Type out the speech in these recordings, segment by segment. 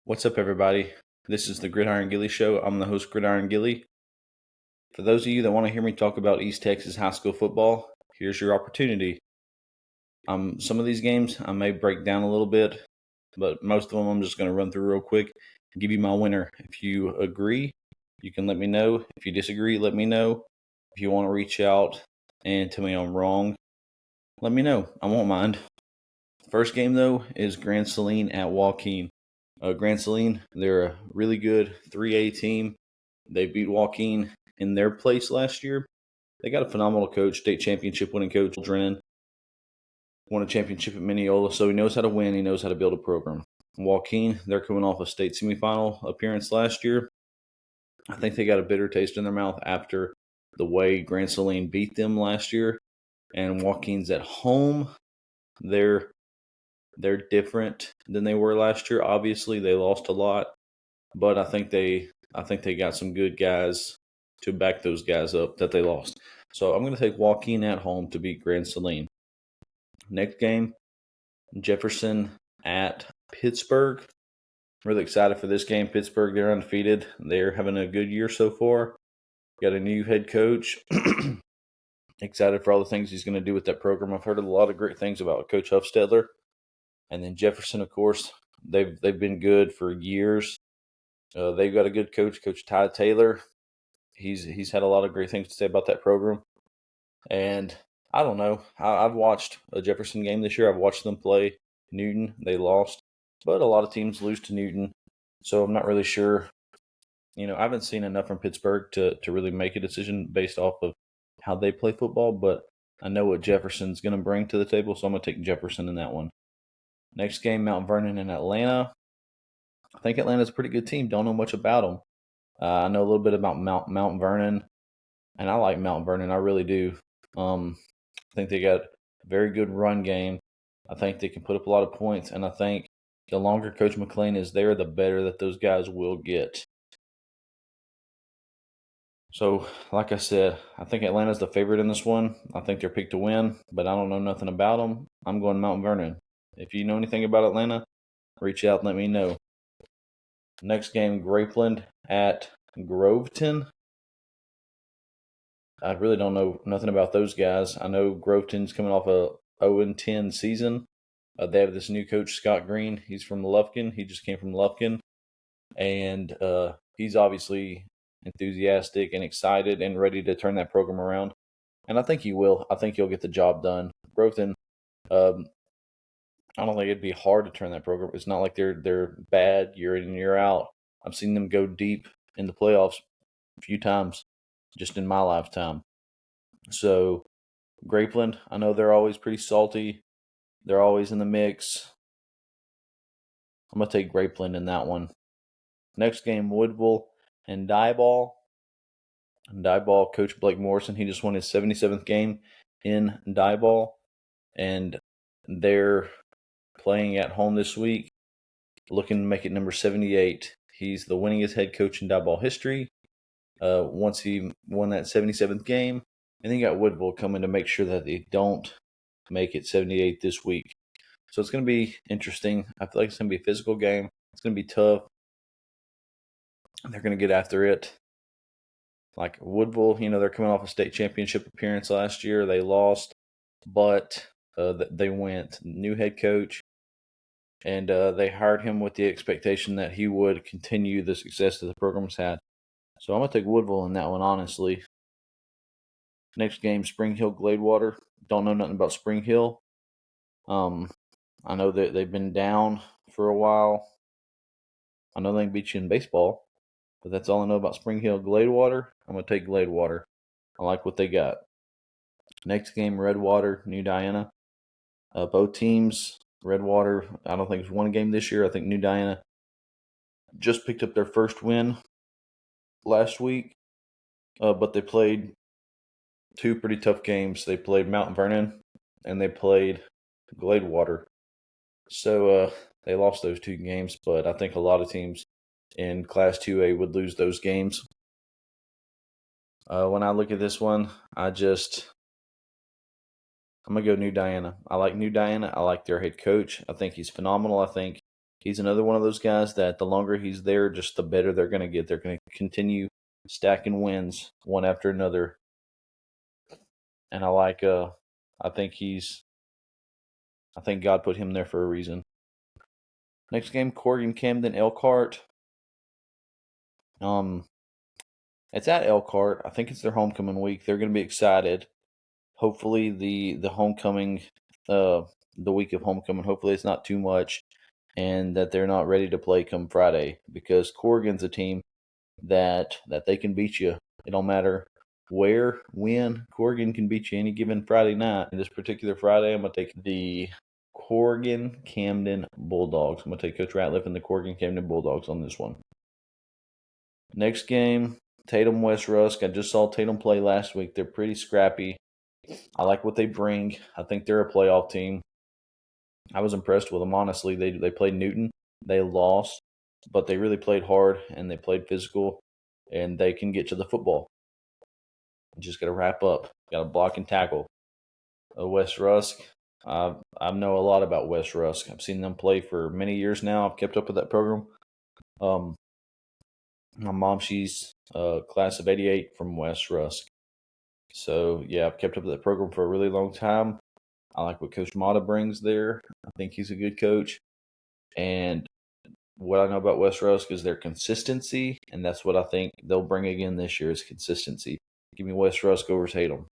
What's up, everybody? This is the Gridiron Gilly Show. I'm the host, Gridiron Gilly. For those of you that want to hear me talk about East Texas high school football, here's your opportunity. Some of these games I may break down a little bit, but most of them I'm just going to run through real quick and give you my winner. If you agree, you can let me know. If you disagree, let me know. If you want to reach out and tell me I'm wrong, let me know. I won't mind. First game, though, is Grand Saline at Joaquin. Grand Saline, they're a really good 3A team. They beat Joaquin in their place last year. They got a phenomenal coach, state championship winning coach, Drennan. Won a championship at Mineola, so he knows how to win. He knows how to build a program. Joaquin, they're coming off a state semifinal appearance last year. I think they got a bitter taste in their mouth after the way Grand Saline beat them last year. And Joaquin's at home. They're different than they were last year. Obviously, they lost a lot, but I think they got some good guys to back those guys up that they lost. So I'm going to take Joaquin at home to beat Grand Saline. Next game, Jefferson at Pittsburg. Really excited for this game. Pittsburg, they're undefeated. They're having a good year so far. Got a new head coach. Excited for all the things he's going to do with that program. I've heard a lot of great things about Coach Huffstetler. And then Jefferson, of course, they've been good for years. They've got a good coach, Coach Ty Taylor. He's had a lot of great things to say about that program. And I don't know. I've watched a Jefferson game this year. I've watched them play Newton. They lost, but a lot of teams lose to Newton. So I'm not really sure. I haven't seen enough from Pittsburgh to really make a decision based off of how they play football, but I know what Jefferson's going to bring to the table, so I'm going to take Jefferson in that one. Next game, Mount Vernon and Atlanta. I think Atlanta's a pretty good team. Don't know much about them. I know a little bit about Mount Vernon, and I like Mount Vernon. I really do. I think they got a very good run game. I think they can put up a lot of points, and I think the longer Coach McLean is there, the better that those guys will get. So, like I said, I think Atlanta's the favorite in this one. I think they're picked to win, but I don't know nothing about them. I'm going Mount Vernon. If you know anything about Atlanta, reach out and let me know. Next game, Grapeland at Groveton. I really don't know nothing about those guys. I know Groveton's coming off a 0-10 season. They have this new coach, Scott Green. He's from Lufkin. He just came from Lufkin. And he's obviously enthusiastic and excited and ready to turn that program around. And I think he will. I think he'll get the job done. Groveton, I don't think it'd be hard to turn that program. It's not like they're bad year in and year out. I've seen them go deep in the playoffs a few times just in my lifetime. So Grapeland, I know they're always pretty salty. They're always in the mix. I'm going to take Grapeland in that one. Next game, Woodville and Diboll. Diboll, Coach Blake Morrison, he just won his 77th game in Diboll. And they're playing at home this week, looking to make it number 78. He's the winningest head coach in Diboll history. Once he won that 77th game, and then you got Woodville coming to make sure that they don't make it 78 this week. So it's going to be interesting. I feel like it's going to be a physical game. It's going to be tough. They're going to get after it. Like Woodville, they're coming off a state championship appearance last year. They lost, but they went. New head coach. And they hired him with the expectation that he would continue the success that the program's had. So I'm going to take Woodville in that one, honestly. Next game, Spring Hill Gladewater. Don't know nothing about Spring Hill. I know that they've been down for a while. I know they can beat you in baseball, but that's all I know about Spring Hill Gladewater. I'm going to take Gladewater. I like what they got. Next game, Redwater New Diana. Both teams, Redwater, I don't think it's won a game this year. I think New Diana just picked up their first win last week, but they played two pretty tough games. They played Mount Vernon and they played Gladewater. So they lost those two games, but I think a lot of teams in Class 2A would lose those games. When I look at this one, I'm going to go New Diana. I like New Diana. I like their head coach. I think he's phenomenal. I think he's another one of those guys that the longer he's there, just the better they're going to get. They're going to continue stacking wins one after another. And I think God put him there for a reason. Next game, Corrigan, Camden, Elkhart. It's at Elkhart. I think it's their homecoming week. They're going to be excited. Hopefully the homecoming, the week of homecoming, hopefully it's not too much and that they're not ready to play come Friday, because Corrigan's a team that they can beat you. It don't matter where, when. Corrigan can beat you any given Friday night. And this particular Friday, I'm going to take the Corrigan Camden Bulldogs. I'm going to take Coach Ratliff and the Corrigan Camden Bulldogs on this one. Next game, Tatum West Rusk. I just saw Tatum play last week. They're pretty scrappy. I like what they bring. I think they're a playoff team. I was impressed with them, honestly. They played Newton. They lost, but they really played hard, and they played physical, and they can get to the football. You just got to wrap up. Got to block and tackle. West Rusk, I know a lot about West Rusk. I've seen them play for many years now. I've kept up with that program. My mom, she's class of 88 from West Rusk. So, yeah, I've kept up with that program for a really long time. I like what Coach Mata brings there. I think he's a good coach. And what I know about West Rusk is their consistency, and that's what I think they'll bring again this year is consistency. Give me West Rusk over Tatum.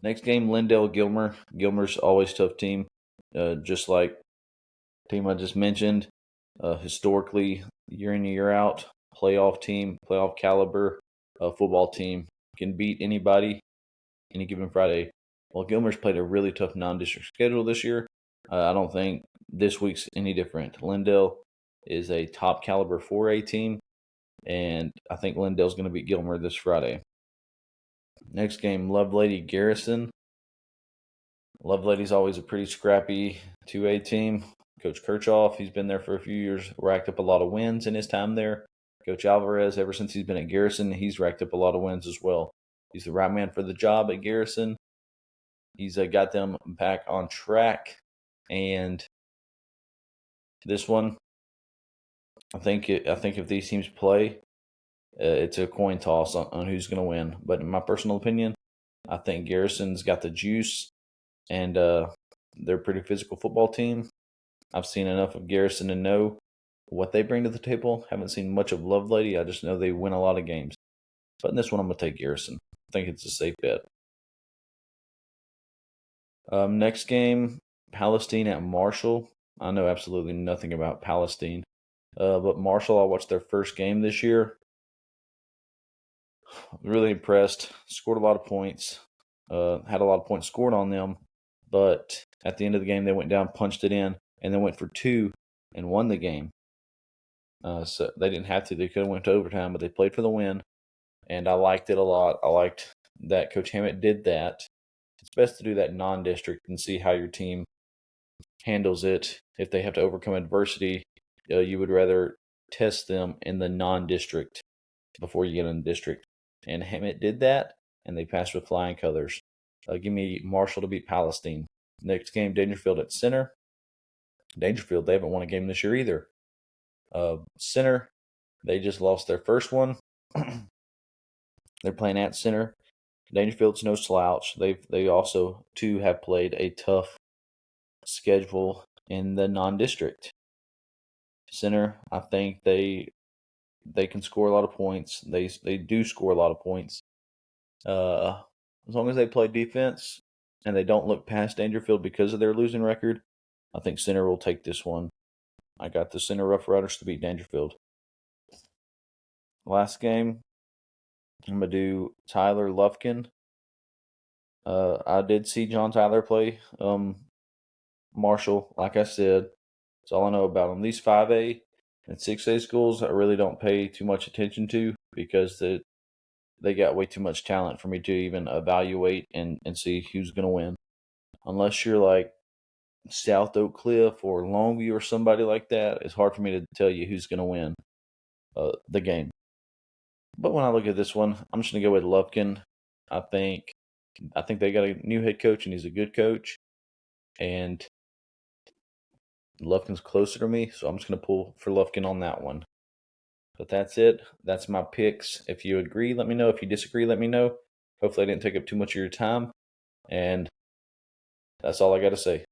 Next game, Lindale Gilmer. Gilmer's always a tough team, just like the team I just mentioned. Historically, year in and year out, playoff team, playoff caliber football team. Can beat anybody any given Friday. Well, Gilmer's played a really tough non-district schedule this year. I don't think this week's any different. Lindale is a top caliber 4A team, and I think Lindale's going to beat Gilmer this Friday. Next game, Lovelady Garrison. Lovelady's always a pretty scrappy 2A team. Coach Kirchhoff, he's been there for a few years, racked up a lot of wins in his time there. Coach Alvarez, ever since he's been at Garrison, he's racked up a lot of wins as well. He's the right man for the job at Garrison. He's got them back on track. And this one, I think if these teams play, it's a coin toss on who's going to win. But in my personal opinion, I think Garrison's got the juice, and they're a pretty physical football team. I've seen enough of Garrison to know what they bring to the table. Haven't seen much of Lovelady. I just know they win a lot of games. But in this one, I'm going to take Garrison. I think it's a safe bet. Next game, Palestine at Marshall. I know absolutely nothing about Palestine. But Marshall, I watched their first game this year. Really impressed. Scored a lot of points. Had a lot of points scored on them. But at the end of the game, they went down, punched it in, and then went for 2 and won the game. So they didn't have to. They could have went to overtime, but they played for the win. And I liked it a lot. I liked that Coach Hammett did that. It's best to do that non-district and see how your team handles it. If they have to overcome adversity, you would rather test them in the non-district before you get in the district. And Hammett did that, and they passed with flying colors. Give me Marshall to beat Palestine. Next game, Daingerfield at Center. Daingerfield, they haven't won a game this year either. Center, they just lost their first one. They're playing at Center. Daingerfield's no slouch. They also, too, have played a tough schedule in the non-district. Center, I think they can score a lot of points. They do score a lot of points. As long as they play defense and they don't look past Daingerfield because of their losing record, I think Center will take this one. I got the Center Rough Riders to beat Daingerfield. Last game, I'm going to do Tyler Lufkin. I did see John Tyler play Marshall, like I said. That's all I know about them. These 5A and 6A schools I really don't pay too much attention to because they got way too much talent for me to even evaluate and see who's going to win. Unless you're like South Oak Cliff or Longview or somebody like that, it's hard for me to tell you who's going to win the game. But when I look at this one, I'm just going to go with Lufkin. I think they got a new head coach, and he's a good coach. And Lufkin's closer to me, so I'm just going to pull for Lufkin on that one. But that's it. That's my picks. If you agree, let me know. If you disagree, let me know. Hopefully I didn't take up too much of your time. And that's all I got to say.